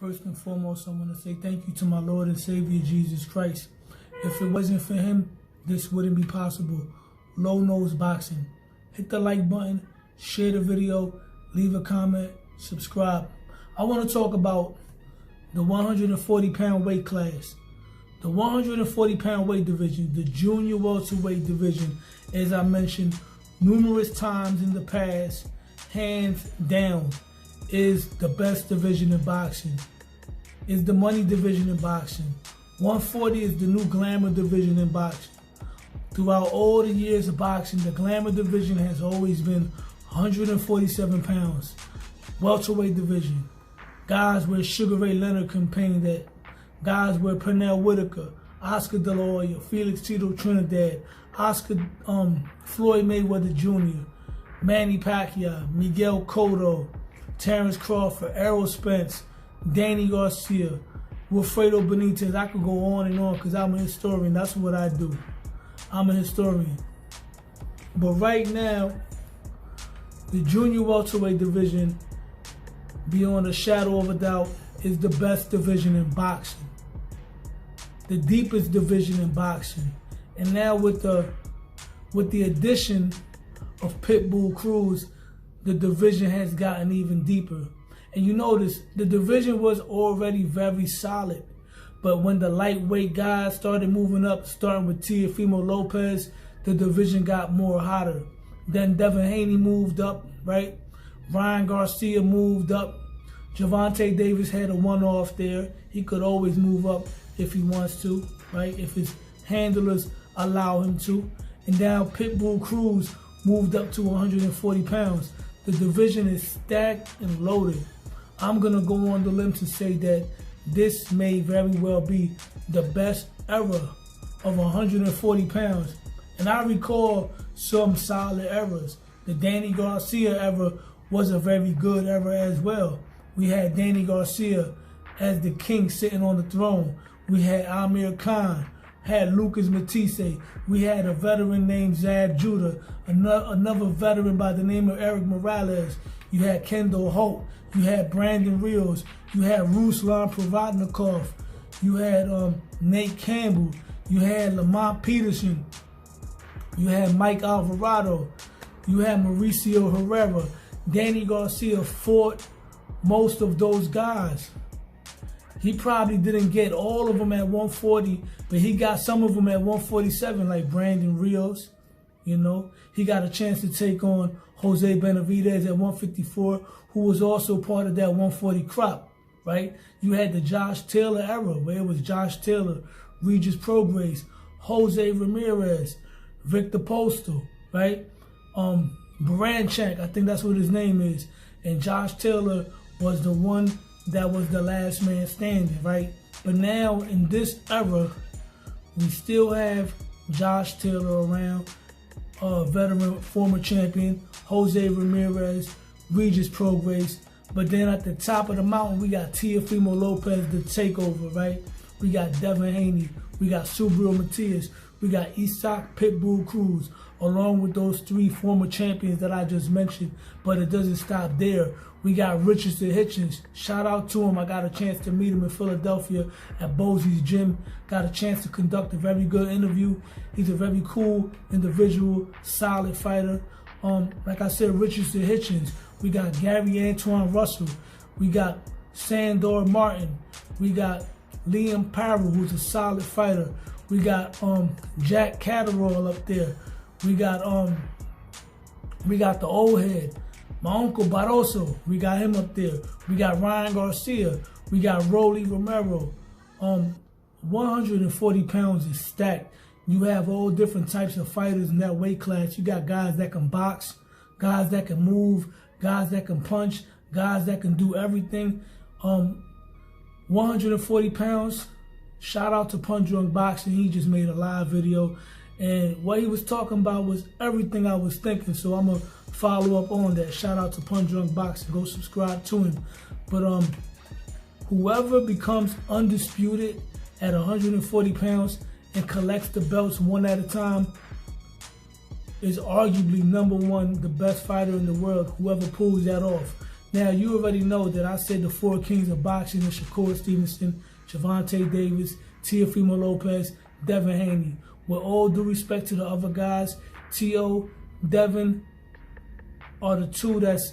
First and foremost, I want to say thank you to my Lord and Savior, Jesus Christ. If it wasn't for him, this wouldn't be possible. Low Nose Boxing. Hit the like button, share the video, leave a comment, subscribe. I want to talk about the 140-pound weight class. The 140-pound weight division, the junior welterweight division, as I mentioned numerous times in the past, hands down, is the best division in boxing. It's the money division in boxing. 140 is the new glamour division in boxing. Throughout all the years of boxing, the glamour division has always been 147 pounds. Welterweight division. Guys where Sugar Ray Leonard campaigned at. Guys where Pernell Whitaker, Oscar De La Hoya, Felix Tito Trinidad, Floyd Mayweather Jr., Manny Pacquiao, Miguel Cotto, Terrence Crawford, Errol Spence, Danny Garcia, Wilfredo Benitez. I could go on and on because I'm a historian. That's what I do. I'm a historian. But right now, the junior welterweight division, beyond a shadow of a doubt, is the best division in boxing. The deepest division in boxing. And now with the addition of Pitbull Cruz, the division has gotten even deeper. And you notice the division was already very solid, but when the lightweight guys started moving up, starting with Teofimo Lopez, the division got more hotter. Then Devin Haney moved up, right? Ryan Garcia moved up. Gervonta Davis had a one-off there. He could always move up if he wants to, right? If his handlers allow him to. And now Pitbull Cruz moved up to 140 pounds. The division is stacked and loaded. I'm going to go on the limb to say that this may very well be the best era of 140 pounds. And I recall some solid eras. The Danny Garcia era was a very good era as well. We had Danny Garcia as the king sitting on the throne. We had Amir Khan, had Lucas Matisse. We had a veteran named Zab Judah, another veteran by the name of Eric Morales. You had Kendall Holt. You had Brandon Rios. You had Ruslan Provodnikov. You had Nate Campbell. You had Lamont Peterson. You had Mike Alvarado. You had Mauricio Herrera. Danny Garcia fought most of those guys. He probably didn't get all of them at 140, but he got some of them at 147, like Brandon Rios. You know, he got a chance to take on Jose Benavidez at 154, who was also part of that 140 crop, right? You had the Josh Taylor era, where it was Josh Taylor, Regis Prograis, Jose Ramirez, Victor Postal, right? Baranchak, I think that's what his name is. And Josh Taylor was the one that was the last man standing, right? But now in this era, we still have Josh Taylor around, veteran former champion, Jose Ramirez, Regis Prograis. But then at the top of the mountain, we got Teofimo Lopez, the takeover, right? We got Devin Haney, we got Subriel Matias, we got Isaac Pitbull Cruz, along with those three former champions that I just mentioned. But it doesn't stop there. We got Richardson Hitchens. Shout out to him. I got a chance to meet him in Philadelphia at Bosie's gym. Got a chance to conduct a very good interview. He's a very cool individual, solid fighter. Like I said, Richardson Hitchens. We got Gary Antoine Russell. We got Sandor Martin. We got Liam Parrell, who's a solid fighter. We got Jack Catterall up there. We got the old head, my uncle Barroso. We got him up there. We got Ryan Garcia. We got Rolly Romero. 140 pounds is stacked. You have all different types of fighters in that weight class. You got guys that can box, guys that can move, guys that can punch, guys that can do everything. 140 pounds. Shout out to Punch Drunk Boxing. He just made a live video. And what he was talking about was everything I was thinking. So I'm going to follow up on that. Shout out to Punch Drunk Boxing. Go subscribe to him. But whoever becomes undisputed at 140 pounds and collects the belts one at a time is arguably #1, the best fighter in the world, whoever pulls that off. Now, you already know that I said the 4 kings of boxing are Shakur Stevenson, Gervonta Davis, Teofimo Lopez, Devin Haney. With all due respect to the other guys, Teo, Devin are the 2 that's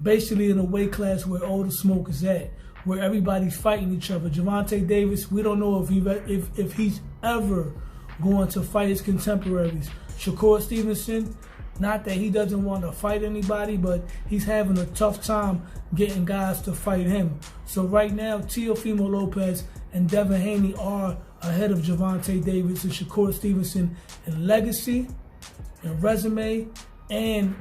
basically in a weight class where all the smoke is at, where everybody's fighting each other. Gervonta Davis, we don't know if he's ever going to fight his contemporaries. Shakur Stevenson, not that he doesn't want to fight anybody, but he's having a tough time getting guys to fight him. So right now, Teofimo Lopez and Devin Haney are ahead of Gervonta Davis and Shakur Stevenson in legacy, and resume, and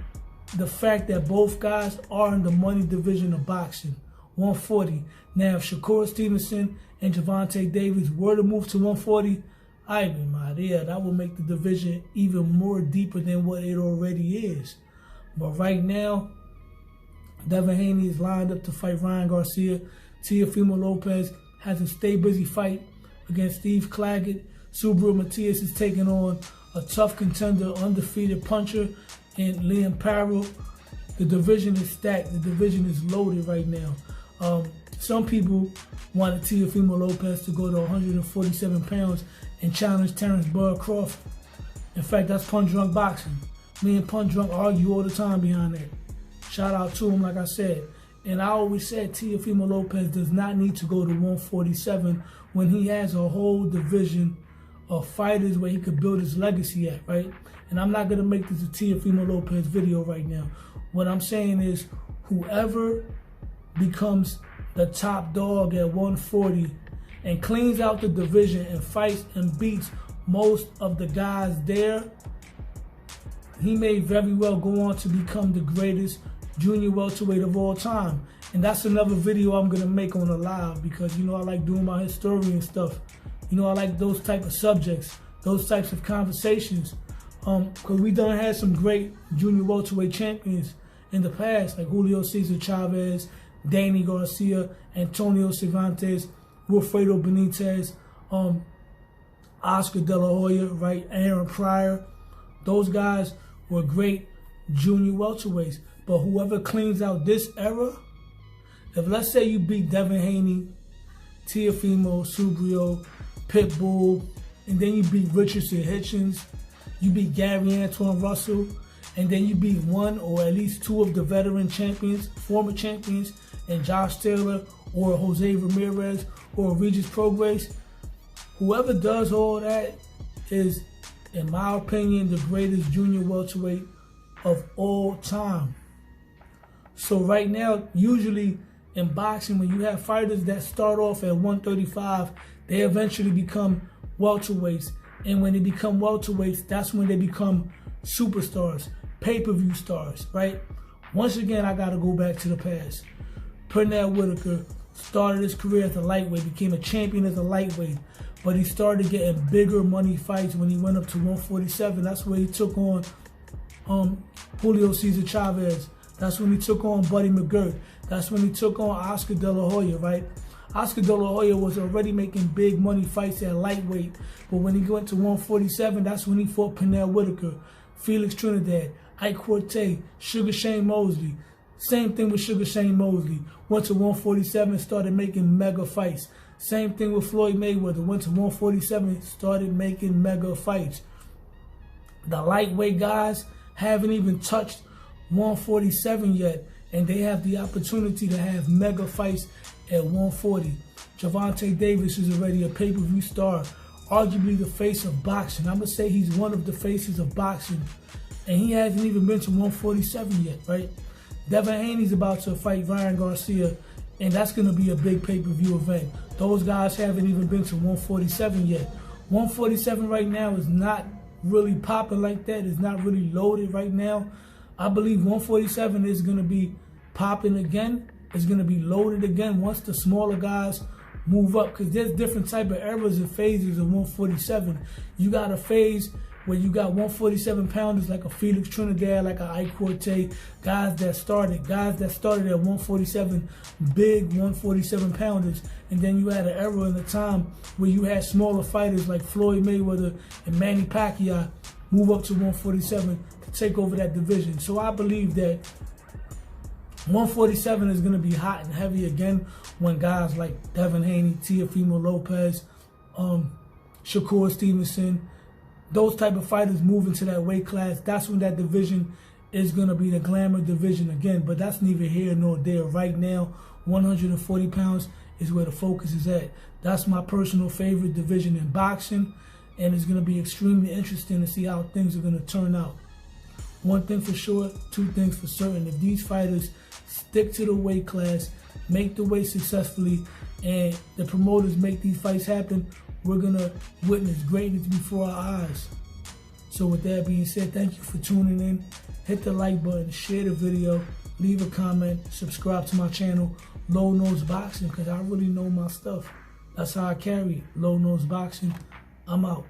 the fact that both guys are in the money division of boxing, 140. Now, if Shakur Stevenson and Gervonta Davis were to move to 140, that would make the division even more deeper than what it already is. But right now, Devin Haney is lined up to fight Ryan Garcia. Teofimo Lopez has a stay busy fight against Steve Claggett. Subriel Matias is taking on a tough contender, undefeated puncher, and Liam Parrell. The division is stacked. The division is loaded right now. Some people wanted Teofimo Lopez to go to 147 pounds and challenge Terrence Bud Crawford. In fact, that's Punch Drunk Boxing. Me and Punch Drunk argue all the time behind that. Shout out to him, like I said. And I always said Teofimo Lopez does not need to go to 147 when he has a whole division of fighters where he could build his legacy at, right? And I'm not going to make this a Teofimo Lopez video right now. What I'm saying is whoever becomes the top dog at 140 and cleans out the division and fights and beats most of the guys there, he may very well go on to become the greatest junior welterweight of all time. And that's another video I'm going to make on a live, because, you know, I like doing my historian stuff. You know, I like those type of subjects, those types of conversations. Because we done had some great junior welterweight champions in the past, like Julio Cesar Chavez, Danny Garcia, Antonio Cervantes, Wilfredo Benitez, Oscar De La Hoya, right? Aaron Pryor. Those guys were great junior welterweights. But whoever cleans out this era, if let's say you beat Devin Haney, Teofimo, Subriel, Pitbull, and then you beat Richardson Hitchens, you beat Gary Antoine Russell, and then you beat one or at least 2 of the veteran champions, former champions, and Josh Taylor or Jose Ramirez or Regis Prograis, whoever does all that is, in my opinion, the greatest junior welterweight of all time. So right now, usually in boxing, when you have fighters that start off at 135, they eventually become welterweights. And when they become welterweights, that's when they become superstars, pay-per-view stars, right? Once again, I got to go back to the past. Pernell Whitaker started his career as a lightweight, became a champion as a lightweight, but he started getting bigger money fights when he went up to 147. That's where he took on Julio Cesar Chavez. That's when he took on Buddy McGirt. That's when he took on Oscar De La Hoya, right? Oscar De La Hoya was already making big money fights at lightweight, but when he went to 147, that's when he fought Pernell Whitaker, Felix Trinidad, Ike Quartet, Sugar Shane Mosley. Same thing with Sugar Shane Mosley. Went to 147, started making mega fights. Same thing with Floyd Mayweather. Went to 147, started making mega fights. The lightweight guys haven't even touched 147 yet, and they have the opportunity to have mega fights at 140. Gervonta Davis is already a pay-per-view star, arguably the face of boxing. I'm going to say he's one of the faces of boxing, and he hasn't even been to 147 yet, right? Devin Haney's about to fight Ryan Garcia, and that's going to be a big pay-per-view event. Those guys haven't even been to 147 yet. 147 right now is not really popping like that. It's not really loaded right now. I believe 147 is going to be popping again. It's going to be loaded again once the smaller guys move up, because there's different type of eras and phases of 147. You got a phase where you got 147 pounders like a Felix Trinidad, like a Ike Quartet, guys that started at 147, big 147 pounders. And then you had an era in the time where you had smaller fighters like Floyd Mayweather and Manny Pacquiao move up to 147 to take over that division. So I believe that 147 is going to be hot and heavy again when guys like Devin Haney, Teofimo Lopez, Shakur Stevenson, those type of fighters move into that weight class. That's when that division is going to be the glamour division again. But that's neither here nor there. Right now, 140 pounds is where the focus is at. That's my personal favorite division in boxing, and it's going to be extremely interesting to see how things are going to turn out. One thing for sure, two things for certain. If these fighters stick to the weight class, make the weight successfully, and the promoters make these fights happen, we're going to witness greatness before our eyes. So with that being said, thank you for tuning in. Hit the like button, share the video, leave a comment, subscribe to my channel, Low Nose Boxing, because I really know my stuff. That's how I carry it. Low Nose Boxing. I'm out.